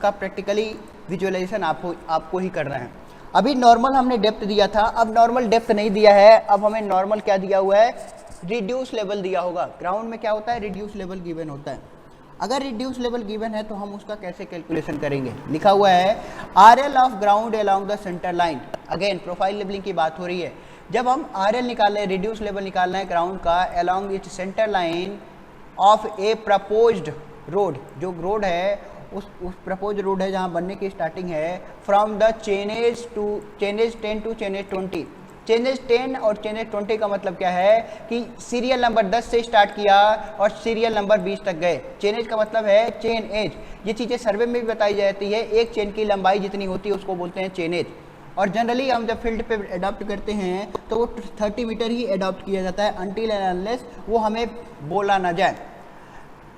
का practically visualisation आपको ही करना है। अभी नॉर्मल हमने डेप्थ दिया था, अब नॉर्मल डेप्थ नहीं दिया है, अब हमें नॉर्मल क्या दिया हुआ है, रिड्यूस लेवल दिया होगा। ग्राउंड में क्या होता है, रिड्यूस लेवल गिवन होता है। अगर रिड्यूस लेवल गिवन है तो हम उसका कैसे कैलकुलेशन करेंगे, लिखा हुआ है RL of ground along the centre line. Again profile levelling की बात हो रही है। जब हम RL निकाल रहे हैं, रिड्यूस लेवल निकालना है ग्राउंड का along its centre line of A proposed road, जो रोड है उस प्रपोज रोड है जहाँ बनने की स्टार्टिंग है, from the chainage 10 to chainage 20। Chainage 10 और चेनेज 20 का मतलब क्या है कि सीरियल नंबर 10 से स्टार्ट किया और सीरियल नंबर 20 तक गए। चेनेज का मतलब है चेन एज। ये चीज़ें सर्वे में भी बताई जाती है, एक चेन की लंबाई जितनी होती है उसको बोलते हैं चेनेज। और जनरली हम जब फील्ड पे अडॉप्ट करते हैं तो वो 30 मीटर ही अडॉप्ट किया जाता है, अनटिल एंड अनलेस वो हमें बोला ना जाए,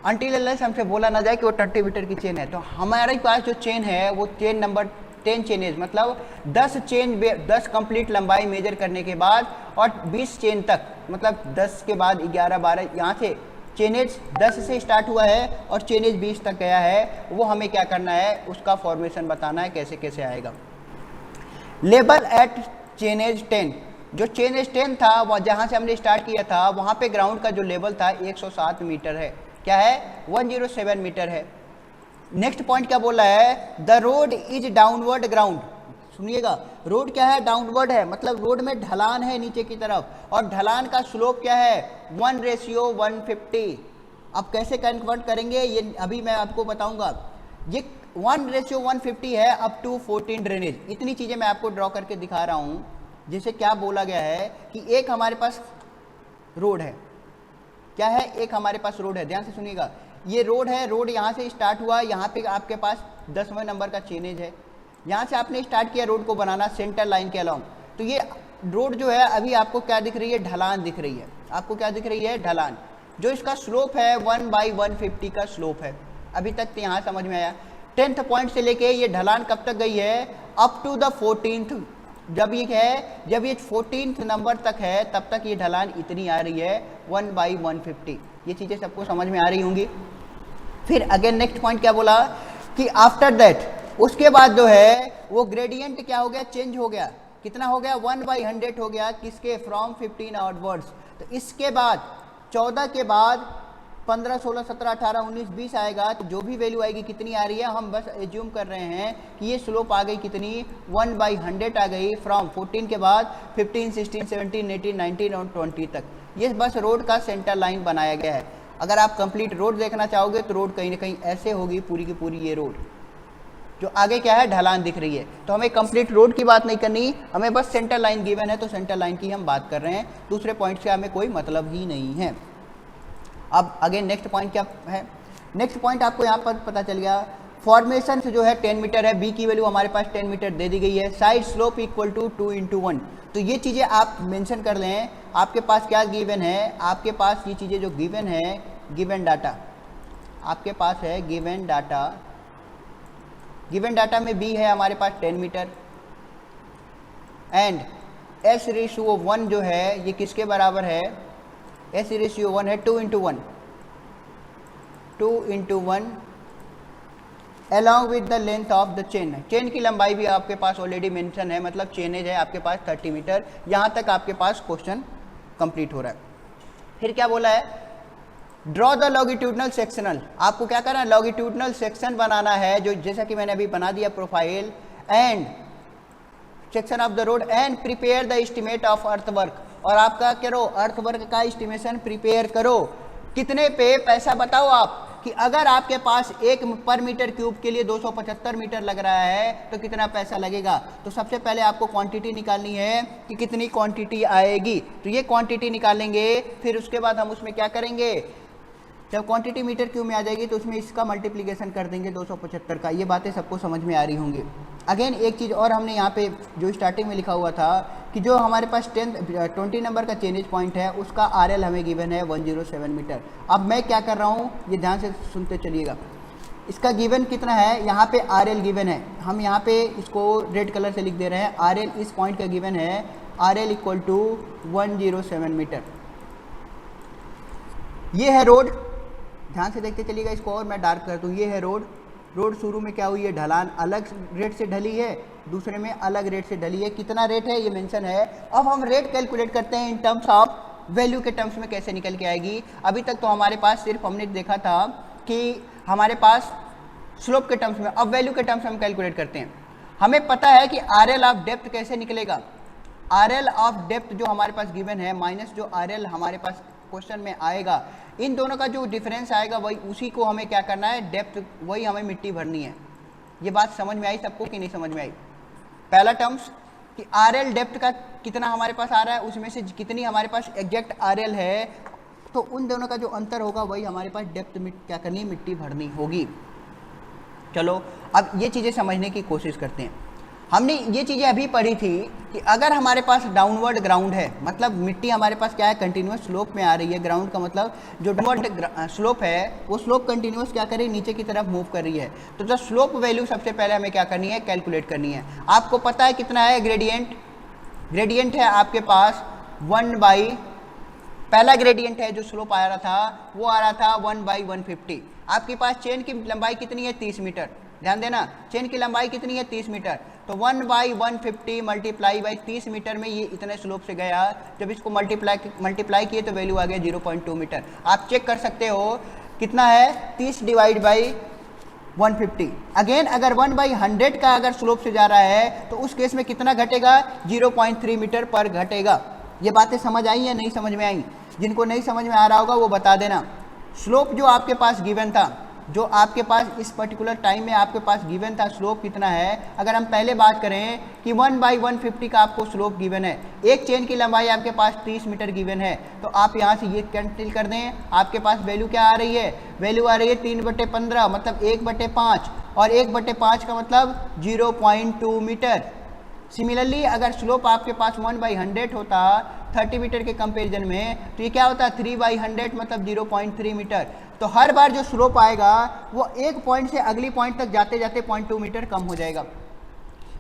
अनटिल अनलेस हमसे बोला ना जाए कि वो 30 मीटर की चेन है। तो हमारे पास जो चेन है वो चेन नंबर 10 चेनेज, मतलब 10 कंप्लीट लंबाई मेजर करने के बाद और 20 चेन तक, मतलब 10 के बाद 11 12, यहाँ से चेनेज 10 से स्टार्ट हुआ है और चेनेज 20 तक गया है, वो हमें क्या करना है, उसका फॉर्मेशन बताना है कैसे कैसे आएगा। लेवल एट चेनेज 10, जो चेनेज 10 था वह जहाँ से हमने स्टार्ट किया था वहाँ पे ग्राउंड का जो लेवल था 107 मीटर है, क्या है 107 मीटर है। नेक्स्ट पॉइंट क्या बोला है, the road is downward ground. सुनिएगा, रोड क्या है, डाउनवर्ड है, मतलब रोड में ढलान है नीचे की तरफ, और ढलान का स्लोप क्या है 1:150। अब कैसे कन्वर्ट करेंगे ये अभी मैं आपको बताऊंगा। ये 1:150 है अप टू 14 ड्रेनेज। इतनी चीज़ें मैं आपको ड्रॉ करके दिखा रहा हूँ, जिसे क्या बोला गया है कि एक हमारे पास रोड है, क्या है, एक हमारे पास रोड है, ध्यान से सुनिएगा। ये रोड है, रोड यहाँ से स्टार्ट हुआ, यहाँ पे आपके पास 10वें नंबर का चेनेज है, यहाँ से आपने स्टार्ट किया रोड को बनाना सेंटर लाइन के अलोंग। तो ये रोड जो है अभी आपको क्या दिख रही है, ढलान दिख रही है, आपको क्या दिख रही है, ढलान। जो इसका स्लोप है 1/150 का स्लोप है। अभी तक तो यहाँ समझ में आया। 10th पॉइंट से लेके ये ढलान कब तक गई है, अप टू द 14th। जब ये 14th नंबर तक है तब तक ये ढलान इतनी आ रही है 1/150। ये चीज़ें सबको समझ में आ रही होंगी। फिर अगेन नेक्स्ट पॉइंट क्या बोला कि आफ्टर दैट, उसके बाद जो है वो ग्रेडियंट क्या हो गया, चेंज हो गया। कितना हो गया, 1/100 हो गया, किसके, फ्रॉम 15 आउटवर्ड्स। तो इसके बाद 14 के बाद 15 16 17 18 19 20 आएगा, तो जो भी वैल्यू आएगी कितनी आ रही है, हम बस एज्यूम कर रहे हैं कि ये स्लोप आ गई कितनी, 1/100 आ गई, फ्रॉम 14 के बाद 15 16 17 18 19 और 20 तक। ये बस रोड का सेंटर लाइन बनाया गया है। अगर आप कंप्लीट रोड देखना चाहोगे तो रोड कहीं ना कहीं ऐसे होगी पूरी की पूरी, ये रोड जो आगे क्या है ढलान दिख रही है। तो हमें कंप्लीट रोड की बात नहीं करनी, हमें बस सेंटर लाइन गिवन है तो सेंटर लाइन की हम बात कर रहे हैं, दूसरे पॉइंट से हमें कोई मतलब ही नहीं है। अब अगेन नेक्स्ट पॉइंट क्या है, नेक्स्ट पॉइंट आपको यहाँ पर पता चल गया, फॉर्मेशन से जो है 10 मीटर है, बी की वैल्यू हमारे पास 10 मीटर दे दी गई है, साइड स्लोप इक्वल टू 2:1। तो ये चीज़ें आप मेंशन कर लें। आपके पास क्या गिवन है, आपके पास ये चीज़ें जो गिवन है, गिवन डाटा आपके पास है, गिवन डाटा में बी है हमारे पास 10 मीटर, एंड S/1 जो है ये किसके बराबर है, S/1 है 2:1 along with the length of the chain। Chain की लंबाई भी आपके पास ऑलरेडी मेंशन है, मतलब चेनेज है आपके पास 30 मीटर। यहाँ तक आपके पास क्वेश्चन कंप्लीट हो रहा है। फिर क्या बोला है, ड्रॉ द लॉन्गिट्यूडनल सेक्शनल। आपको क्या करना है, लॉन्गिट्यूडनल सेक्शन बनाना है, जो जैसा कि मैंने अभी बना दिया profile, and section of the road, and prepare the estimate of earthwork. और आपका करो अर्थवर्क का एस्टिमेशन प्रिपेयर करो। कितने पे, पैसा बताओ आप, कि अगर आपके पास 1 पर मीटर क्यूब के लिए 275 मीटर लग रहा है तो कितना पैसा लगेगा। तो सबसे पहले आपको क्वांटिटी निकालनी है कि कितनी क्वांटिटी आएगी। तो ये क्वांटिटी निकालेंगे, फिर उसके बाद हम उसमें क्या करेंगे, जब क्वांटिटी मीटर क्यूब में आ जाएगी तो उसमें इसका मल्टीप्लिकेशन कर देंगे 275 का। ये बातें सबको समझ में आ रही होंगी। अगेन एक चीज़ और हमने यहाँ पे जो स्टार्टिंग में लिखा हुआ था कि जो हमारे पास 20 नंबर का चेनेज पॉइंट है उसका RL हमें गिवन है 107 मीटर। अब मैं क्या कर रहा हूँ, ये ध्यान से सुनते चलिएगा। इसका गिवन कितना है, यहाँ पे RL गिवन है, हम यहाँ पे इसको रेड कलर से लिख दे रहे हैं। RL इस पॉइंट का गिवन है, RL इक्वल टू 107 मीटर। ये है रोड, ध्यान से देखते चलिएगा इसको, और मैं डार्क कर दूँ। ये है रोड, रोड शुरू में क्या हुई है, ढलान अलग रेट से ढली है, दूसरे में अलग रेट से ढली है। कितना रेट है ये मेंशन है। अब हम रेट कैलकुलेट करते हैं इन टर्म्स ऑफ वैल्यू के टर्म्स में कैसे निकल के आएगी। अभी तक तो हमारे पास सिर्फ हमने देखा था कि हमारे पास स्लोप के टर्म्स में, अब वैल्यू के टर्म्स में हम कैलकुलेट करते हैं। हमें पता है कि आर एल ऑफ डेप्थ कैसे निकलेगा। आर एल ऑफ डेप्थ जो हमारे पास गिवन है माइनस जो आर एल हमारे पास क्वेश्चन में आएगा, इन दोनों का जो डिफरेंस आएगा वही उसी को हमें क्या करना है, डेप्थ वही हमें मिट्टी भरनी है। ये बात समझ में आई सबको कि नहीं समझ में आई? पहला टर्म्स कि आर एल डेप्थ का कितना हमारे पास आ रहा है, उसमें से कितनी हमारे पास एग्जैक्ट आर एल है, तो उन दोनों का जो अंतर होगा वही हमारे पास डेप्थ क्या करनी, मिट्टी भरनी होगी। चलो अब ये चीज़ें समझने की कोशिश करते हैं। हमने ये चीज़ें अभी पढ़ी थी कि अगर हमारे पास डाउनवर्ड ग्राउंड है, मतलब मिट्टी हमारे पास क्या है, कंटिन्यूस स्लोप में आ रही है। ग्राउंड का मतलब जो डाउनवर्ड स्लोप है वो स्लोप कंटिन्यूस क्या कर रही है, नीचे की तरफ मूव कर रही है। तो जो स्लोप वैल्यू सबसे पहले हमें क्या करनी है, कैलकुलेट करनी है। आपको पता है कितना है ग्रेडियंट, ग्रेडियंट है आपके पास 1/, पहला ग्रेडियंट है जो स्लोप आ रहा था वो आ रहा था 1/150। आपके पास चेन की लंबाई कितनी है, 30 मीटर। ध्यान देना, चेन की लंबाई कितनी है, 30 मीटर। तो 1/150 मल्टीप्लाई बाई 30 मीटर में ये इतने स्लोप से गया। जब इसको मल्टीप्लाई किए तो वैल्यू आ गया 0.2 मीटर। आप चेक कर सकते हो कितना है, 30 डिवाइड बाई 150। अगेन अगर 1/100 का अगर स्लोप से जा रहा है तो उस केस में कितना घटेगा, 0.3 मीटर पर घटेगा। ये बातें समझ आई या नहीं समझ में आई? जिनको नहीं समझ में आ रहा होगा वो बता देना। स्लोप जो आपके पास गिवन था, जो आपके पास इस पर्टिकुलर टाइम में आपके पास गिवन था, स्लोप कितना है, अगर हम पहले बात करें कि 1/150 का आपको स्लोप गिवन है, एक चेन की लंबाई आपके पास 30 मीटर गिवन है, तो आप यहाँ से ये कैंसिल कर दें, आपके पास वैल्यू क्या आ रही है, वैल्यू आ रही है 3/15 मतलब 1/5, और 1/5 का मतलब 0.2 मीटर। सिमिलरली अगर स्लोप आपके पास 1/100 होता 30 मीटर के कंपैरिजन में, तो ये क्या होता है 3/100 मतलब 0.3 मीटर। तो हर बार जो स्लोप आएगा वो एक पॉइंट से अगली पॉइंट तक जाते जाते 0.2 मीटर कम हो जाएगा।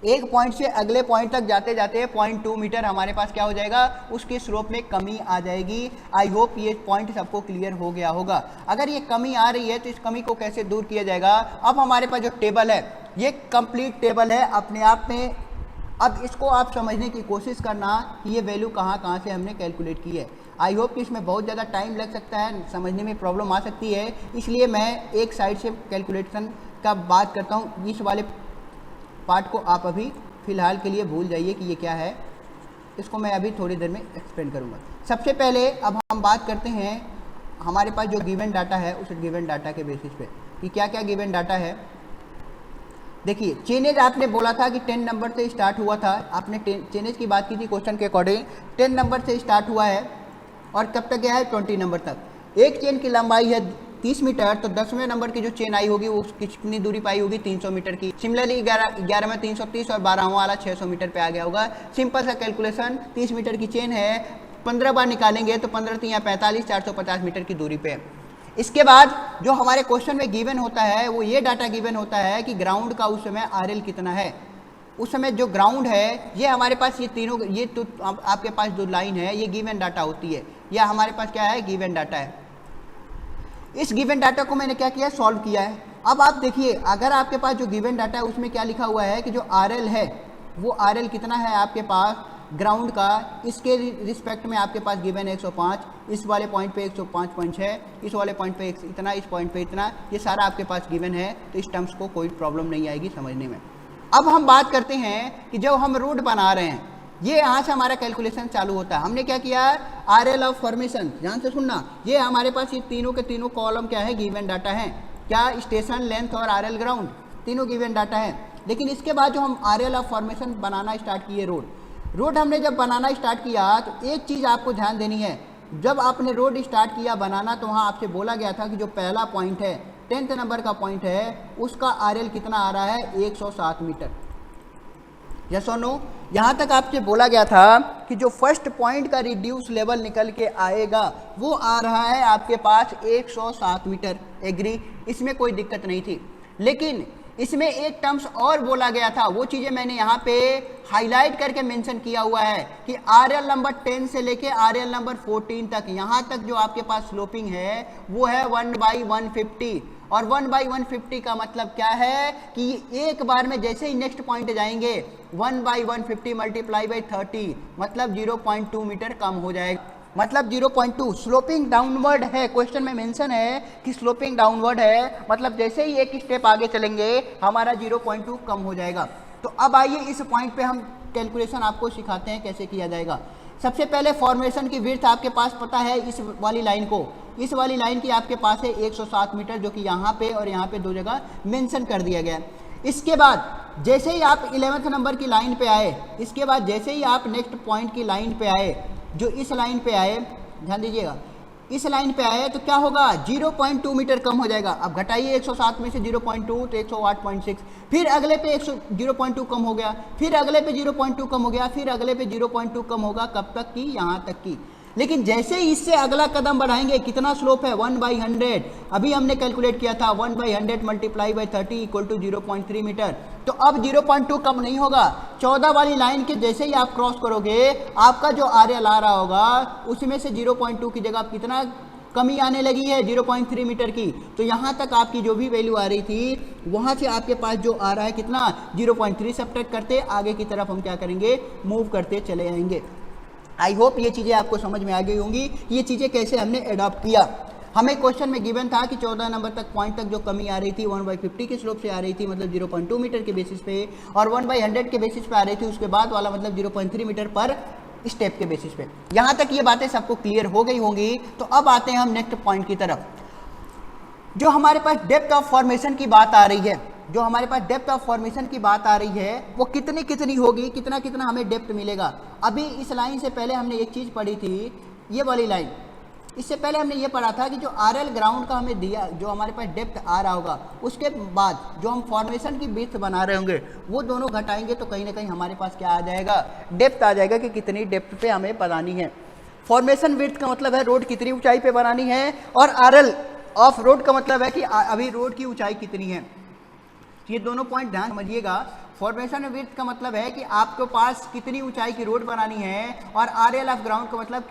एक पॉइंट से अगले पॉइंट तक जाते जाते 0.2 मीटर हमारे पास क्या हो जाएगा, उसकी स्लोप में कमी आ जाएगी। आई होप ये पॉइंट सबको क्लियर हो गया होगा। अगर ये कमी आ रही है तो इस कमी को कैसे दूर किया जाएगा। अब हमारे पास जो टेबल है ये कंप्लीट टेबल है अपने आप में। अब इसको आप समझने की कोशिश करना कि ये वैल्यू कहाँ से हमने कैलकुलेट की है। आई होप कि इसमें बहुत ज़्यादा टाइम लग सकता है, समझने में प्रॉब्लम आ सकती है, इसलिए मैं एक साइड से कैलकुलेशन का बात करता हूँ। इस वाले पार्ट को आप अभी फ़िलहाल के लिए भूल जाइए कि ये क्या है, इसको मैं अभी थोड़ी देर में एक्सप्लेन करूँगा। सबसे पहले अब हम बात करते हैं हमारे पास जो गिवन डाटा है उस गिवन डाटा के बेसिस पे कि क्या क्या गिवन डाटा है। देखिए चेनेज आपने बोला था कि 10 नंबर से स्टार्ट हुआ था, आपने चेनेज की बात की थी क्वेश्चन के अकॉर्डिंग। 10 नंबर से स्टार्ट हुआ है और कब तक गया है 20 नंबर तक। एक चेन की लंबाई है 30 मीटर, तो 10वें नंबर की जो चेन आई होगी वो कितनी दूरी पाई होगी, 300 मीटर की। सिमिलरली 11 में 330 और 12वां वाला 600 मीटर पे आ गया होगा। सिंपल सा कैलकुलेशन, 30 मीटर की चेन है, 15 बार निकालेंगे तो 15 3 45, 450 मीटर की दूरी पे। इसके बाद जो हमारे क्वेश्चन में गिवन होता है वो ये डाटा गिवन होता है कि ग्राउंड का उस समय आरएल कितना है। उस समय जो ग्राउंड है ये हमारे पास ये तीनों, ये तो आपके पास जो लाइन है ये गिवन डाटा होती है, या हमारे पास क्या है, गिवन डाटा है। इस गिवन डाटा को मैंने क्या किया, सॉल्व किया है। अब आप देखिए अगर आपके पास जो गिवन डाटा है उसमें क्या लिखा हुआ है कि जो आरएल है वो आरएल कितना है आपके पास ग्राउंड का, इसके रिस्पेक्ट में आपके पास गिवन है 105, इस वाले पॉइंट पे 105.6, इस वाले पॉइंट पे इतना, इस पॉइंट पे इतना, ये सारा आपके पास गिवन है। तो इस टर्म्स को कोई प्रॉब्लम नहीं आएगी समझने में। अब हम बात करते हैं कि जब हम रोड बना रहे हैं, ये यहाँ से हमारा कैलकुलेशन चालू होता है। हमने क्या किया, आरएल ऑफ फॉर्मेशन, ध्यान से सुनना, ये हमारे पास ये तीनों के तीनों कॉलम क्या है, गिवन डाटा है। क्या, स्टेशन, लेंथ और आरएल ग्राउंड, तीनों गिवन डाटा है। लेकिन इसके बाद जो हम RL of formation banana start किए, रोड हमने जब बनाना स्टार्ट किया तो एक चीज़ आपको ध्यान देनी है, जब आपने रोड स्टार्ट किया बनाना तो वहाँ आपसे बोला गया था कि जो पहला पॉइंट है 10th नंबर का पॉइंट है उसका आरएल कितना आ रहा है, 107 मीटर। यस और नो, यहाँ तक आपसे बोला गया था कि जो फर्स्ट पॉइंट का रिड्यूस लेवल निकल के आएगा वो आ रहा है आपके पास 107 मीटर। एग्री, इसमें कोई दिक्कत नहीं थी। लेकिन इसमें एक टर्म्स और बोला गया था, वो चीज़ें मैंने यहाँ पे हाईलाइट करके मेंशन किया हुआ है कि आरएल नंबर 10 से लेके आरएल नंबर 14 तक, यहाँ तक जो आपके पास स्लोपिंग है वो है 1/150। और 1/150 का मतलब क्या है कि एक बार में जैसे ही नेक्स्ट पॉइंट जाएंगे 1/150 मल्टीप्लाई बाई 30 मतलब 0.2 मीटर कम हो जाएगा, मतलब 0.2 स्लोपिंग डाउनवर्ड है। क्वेश्चन में मेंशन है कि स्लोपिंग डाउनवर्ड है, मतलब जैसे ही एक स्टेप आगे चलेंगे हमारा 0.2 कम हो जाएगा। तो अब आइए इस पॉइंट पे हम कैलकुलेशन आपको सिखाते हैं कैसे किया जाएगा। सबसे पहले फॉर्मेशन की विड्थ आपके पास पता है, इस वाली लाइन को, इस वाली लाइन की आपके पास है 107 मीटर, जो कि यहाँ पे और यहाँ पे दो जगह मेंशन कर दिया गया है। इसके बाद जैसे ही आप 11th नंबर की लाइन पे आए, इसके बाद जैसे ही आप नेक्स्ट पॉइंट की लाइन पे आए, जो इस लाइन पे आए, ध्यान दीजिएगा, इस लाइन पे आए तो क्या होगा 0.2 मीटर कम हो जाएगा। अब घटाइए 107 में से 0.2 तो 108.6, फिर अगले पे 0.2 कम हो गया, फिर अगले पे 0.2 कम हो गया, फिर अगले पे 0.2 कम होगा, कब तक की, यहाँ तक की। लेकिन जैसे ही इससे अगला कदम बढ़ाएंगे, कितना स्लोप है 1/100, अभी हमने कैलकुलेट किया था 1/100 multiply by 30 equal to 0.3 metre. तो अब 0.2 कम नहीं होगा, 14 वाली लाइन के जैसे ही आप क्रॉस करोगे आपका जो RL आ रहा होगा उसमें से 0.2 की जगह कितना कमी आने लगी है 0.3 मीटर की। तो यहाँ तक आपकी जो भी वैल्यू आ रही थी वहाँ से आपके पास जो आ रहा है कितना 0.3 सब्ट्रैक्ट करते आगे की तरफ हम क्या करेंगे, मूव करते चले जाएंगे। आई होप ये चीज़ें आपको समझ में आ गई होंगी, ये चीज़ें कैसे हमने एडॉप्ट किया। हमें क्वेश्चन में गिवन था कि 14 नंबर तक पॉइंट तक जो कमी आ रही थी 1/50 के स्लोप से आ रही थी, मतलब 0.2 मीटर के बेसिस पे, और 1/100 के बेसिस पे आ रही थी, उसके बाद वाला मतलब 0.3 मीटर पर स्टेप के बेसिस पे। यहाँ तक ये बातें सबको क्लियर हो गई होंगी। तो अब आते हैं हम नेक्स्ट पॉइंट की तरफ। जो हमारे पास डेप्थ ऑफ फॉर्मेशन की बात आ रही है, जो हमारे पास डेप्थ ऑफ फॉर्मेशन की बात आ रही है वो कितनी कितनी होगी, कितना कितना हमें डेप्थ मिलेगा। अभी इस लाइन से पहले हमने एक चीज़ पढ़ी थी, ये वाली लाइन, इससे पहले हमने ये पढ़ा था कि जो RL ग्राउंड का हमें दिया, जो हमारे पास डेप्थ आ रहा होगा, उसके बाद जो हम फॉर्मेशन की विड्थ बना रहे होंगे वो दोनों घटाएंगे तो कहीं ना कहीं हमारे पास क्या आ जाएगा, डेप्थ आ जाएगा कि कितनी डेप्थ पे हमें बनानी है। फॉर्मेशन विड्थ का मतलब है रोड कितनी ऊंचाई पे बनानी है, और RL ऑफ रोड का मतलब है कि अभी रोड की ऊंचाई कितनी है। ये दोनों पॉइंट ध्यान समझिएगा। फॉर्मेशन विड्थ का मतलब है कि आपके पास कितनी ऊंचाई की रोड बनानी है, और RL ऑफ ग्राउंड का मतलब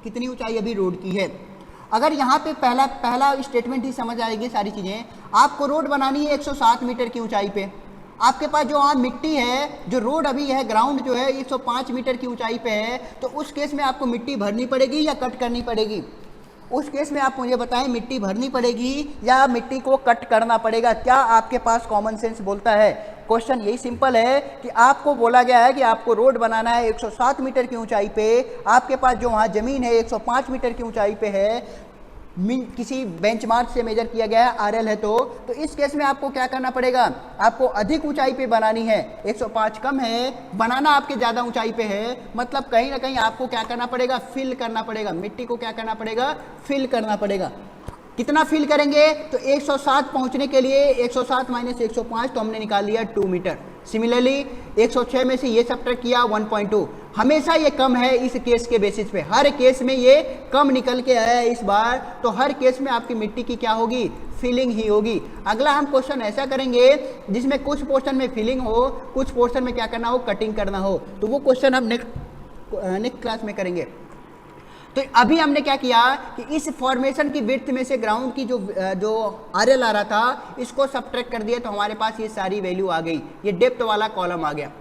कितनी ऊंचाई अभी रोड की है। अगर यहाँ पे पहला स्टेटमेंट ही समझ आएगी सारी चीज़ें, आपको रोड बनानी है 107 मीटर की ऊंचाई पे, आपके पास जो वहाँ मिट्टी है, जो रोड अभी है, ग्राउंड जो है 105 मीटर की ऊंचाई पे है, तो उस केस में आपको मिट्टी भरनी पड़ेगी या कट करनी पड़ेगी। उस केस में आप मुझे बताएं, मिट्टी भरनी पड़ेगी या मिट्टी को कट करना पड़ेगा। क्या आपके पास कॉमन सेंस बोलता है? क्वेश्चन यही सिंपल है कि आपको बोला गया है कि आपको रोड बनाना है 107 मीटर की ऊंचाई पे, आपके पास जो वहाँ ज़मीन है 105 मीटर की ऊंचाई पे है, किसी बेंचमार्क से मेजर किया गया है, RL है, तो इस केस में आपको क्या करना पड़ेगा, आपको अधिक ऊंचाई पे बनानी है। 105 कम है, बनाना आपके ज़्यादा ऊंचाई पे है, मतलब कहीं ना कहीं आपको क्या करना पड़ेगा, फिल करना पड़ेगा, मिट्टी को क्या करना पड़ेगा, फिल करना पड़ेगा। कितना फिल करेंगे, तो 107 पहुंचने के लिए 107 माइनस 105 तो हमने निकाल लिया 2 मीटर। सिमिलरली 106 में से ये सब्ट्रैक्ट किया 1.2। हमेशा ये कम है इस केस के बेसिस पे, हर केस में ये कम निकल के आया है इस बार, तो हर केस में आपकी मिट्टी की क्या होगी, फिलिंग ही होगी। अगला हम क्वेश्चन ऐसा करेंगे जिसमें कुछ पोर्शन में फिलिंग हो, कुछ पोर्शन में क्या करना हो, कटिंग करना हो, तो वो क्वेश्चन हम नेक्स्ट क्लास में करेंगे। तो अभी हमने क्या किया कि इस फॉर्मेशन की विड्थ में से ग्राउंड की जो RL आ रहा था इसको सब्ट्रैक्ट कर दिया, तो हमारे पास ये सारी वैल्यू आ गई, ये डेप्थ वाला कॉलम आ गया।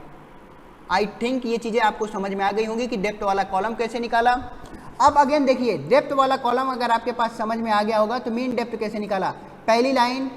आई थिंक ये चीज़ें आपको समझ में आ गई होंगी कि डेप्थ वाला कॉलम कैसे निकाला। अब अगेन देखिए, डेप्थ वाला कॉलम अगर आपके पास समझ में आ गया होगा तो मीन डेप्थ कैसे निकाला। पहली लाइन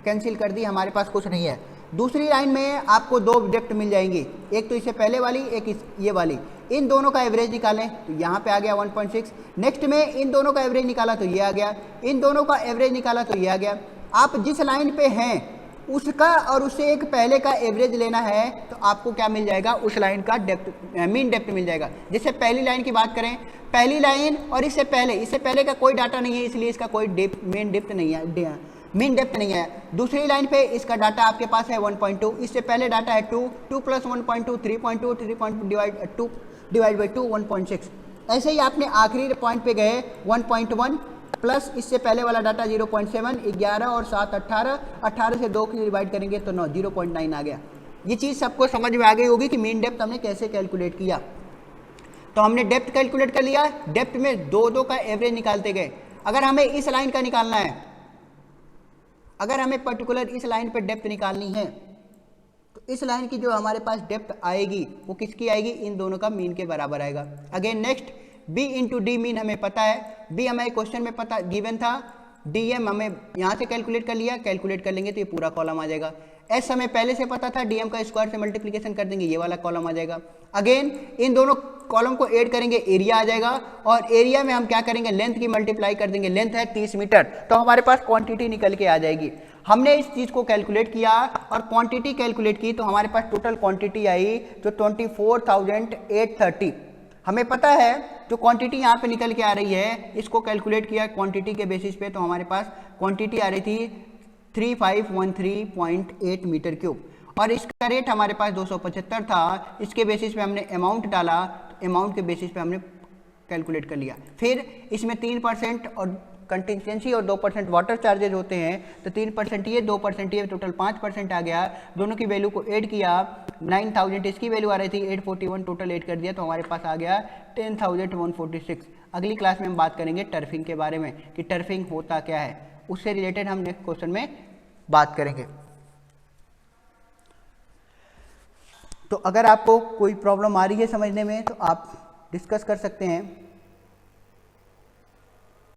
कैंसिल कर दी, हमारे पास कुछ नहीं है। दूसरी लाइन में आपको दो डेप्थ मिल जाएंगी, एक तो इससे पहले वाली, एक ये वाली। इन दोनों का एवरेज निकालें तो यहाँ पे आ गया 1.6। नेक्स्ट में इन दोनों का एवरेज निकाला तो ये आ गया, इन दोनों का एवरेज निकाला तो ये आ गया। आप जिस लाइन पे हैं उसका और उससे एक पहले का एवरेज लेना है तो आपको क्या मिल जाएगा, उस लाइन का डेप्थ, मीन डेप्थ मिल जाएगा। जैसे पहली लाइन की बात करें, पहली लाइन और इससे पहले का कोई डाटा नहीं है, इसलिए इसका कोई मीन डेप्थ नहीं है, मीन डेप्थ नहीं है। दूसरी लाइन पे इसका डाटा आपके पास है 1.2, इससे पहले डाटा है 2 प्लस 1.2 3.2, 3.2 डिवाइड बाई 2 1.6। ऐसे ही आपने आखिरी पॉइंट पे गए 1.1 प्लस इससे पहले वाला डाटा 0.7, 11 और 7 18, 18 से 2 की डिवाइड करेंगे तो 9 0.9 आ गया। ये चीज़ सबको समझ में आ गई होगी कि मीन डेप्थ हमने कैसे कैलकुलेट किया। तो हमने डेप्थ कैलकुलेट कर लिया, डेप्थ में दो का एवरेज निकालते गए। अगर हमें इस लाइन का निकालना है अगर हमें पर्टिकुलर इस लाइन पे डेप्थ निकालनी है तो इस लाइन की जो हमारे पास डेप्थ आएगी वो किसकी आएगी, इन दोनों का मीन के बराबर आएगा। Again next B into D mean हमें पता है, बी हमें क्वेश्चन में पता गिवन था, डीएम हमें यहाँ से कैलकुलेट कर लिया, कैलकुलेट कर लेंगे तो ये पूरा कॉलम आ जाएगा। एस हमें पहले से पता था, डीएम का स्क्वायर से मल्टीप्लिकेशन कर देंगे ये वाला कॉलम आ जाएगा। अगेन इन दोनों कॉलम को ऐड करेंगे, एरिया आ जाएगा, और एरिया में हम क्या करेंगे, लेंथ की मल्टीप्लाई कर देंगे, लेंथ है 30 मीटर, तो हमारे पास क्वांटिटी निकल के आ जाएगी। हमने इस चीज को कैलकुलेट किया और क्वांटिटी कैलकुलेट की तो हमारे पास टोटल क्वांटिटी आई जो 24,830। हमें पता है जो क्वांटिटी यहाँ पे निकल के आ रही है, इसको कैलकुलेट किया क्वांटिटी के बेसिस पे, तो हमारे पास क्वांटिटी आ रही थी 3513.8 मीटर क्यूब, और इसका रेट हमारे पास 275 था। इसके बेसिस पे हमने अमाउंट डाला, तो अमाउंट के बेसिस पे हमने कैलकुलेट कर लिया। फिर इसमें 3% और कंटिजेंसी और 2% वाटर चार्जेज होते हैं, तो 3% ये 2% ये, टोटल 5% आ गया। दोनों की वैल्यू को ऐड किया, 9000 इसकी वैल्यू आ रही थी 841, टोटल ऐड कर दिया तो हमारे पास आ गया 10,146। अगली क्लास में हम बात करेंगे टर्फिंग के बारे में कि टर्फिंग होता क्या है, उससे रिलेटेड हम नेक्स्ट क्वेश्चन में बात करेंगे। तो अगर आपको कोई प्रॉब्लम आ रही है समझने में तो आप डिस्कस कर सकते हैं।